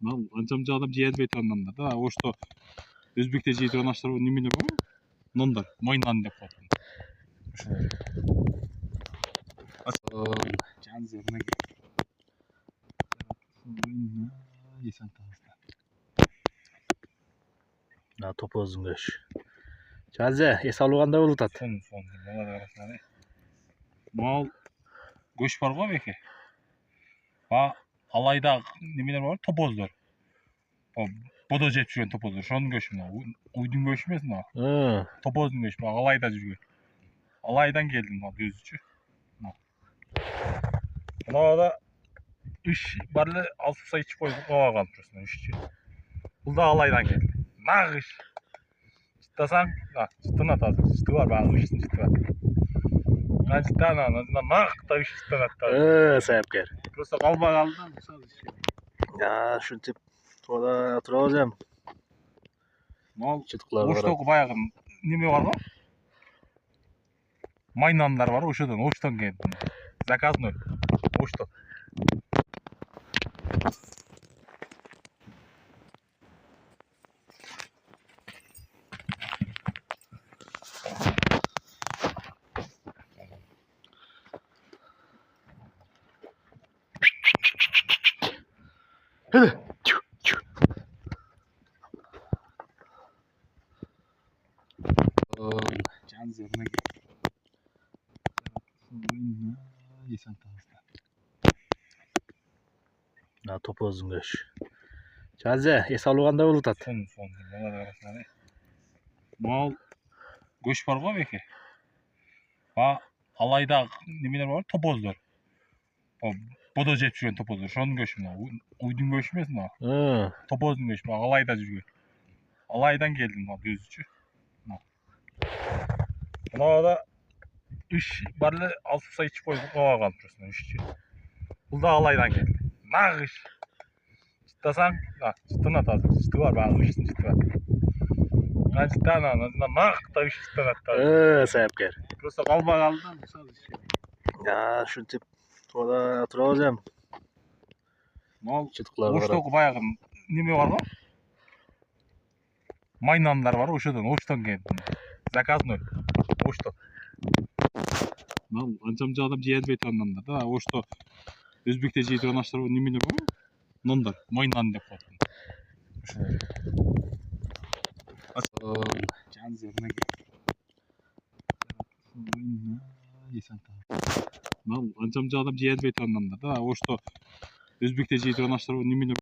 Ал анчамча адам жей албайт андан да. Ошто өзбекте жей турган аштар немелер бар? Нондар, мойнан деп коет. Ошолор. Жан зерне. Esen tağızda. Na topozdun göç. Çaze, esalı kандай болуп атат? Son. Балар арасында. Мал көш бар го беке. Алайда немелер бар, топоздор. Бодо жеп жүрген топоздор. Шонун көшү мына. Уйдун көшү эмес мына. Топоздун көшү. Алайда жүргөн. Алайдан келдим мына өзүчү. Мына үш барлы алып ичип койдук, калган просто үшчү. Бул да алайдан келди. Нагыш. Чытасаң, чытына тазыр. Чыты бар, багы үчтүн чыты бар. Нак да үчтүн аттар. Саяпкер. Просто калба калды, мисалы. Ya şuntip toda турабыз эми. Мал Чыткылар бар. Оштогу баягы неме бар го? Майнандар бар, оштон келди. Заказной. Ошто. Жан зерне. Esen tağızda. Na topozdun göç. Çaze, esalı kандай болуп атат? Son. Балар арасында. Мал көш бар го беке. Алайда немелер бар, топоздор. Бодо жеп жүрген топоздор. Шонун көшү мына. Уйдун көшү эмес мына. Топоздун көшү. Алайда жүргөн. Алайдан келдим мына өзүчү. Мына үч барлы алып ичип койдук, калган просто үшчү. Бул да алайдан келди. Нагыш. Чытасаң, чытына тазыр. Чыты бар, багы үчтүн чыты бар. Нак да үчтүн аттар. Саяпкер. Просто калба калды, мисалы. Ya şuntip toda турабыз эми. Мал Чыткылар бар. Оштогу баягы неме бар го? Майнандар бар, оштон келди. Заказной. Ошто. Мал анчамча адам жей албайт андан да. Ошто өзбекте жей турган аштар немелер бар? Нондар, мойнан деп коет. Ошолор. Жан зерне. Esen tağızda. Мал анчамча адам жей албайт андан да. Ошто өзбекте жей турган аштар немелер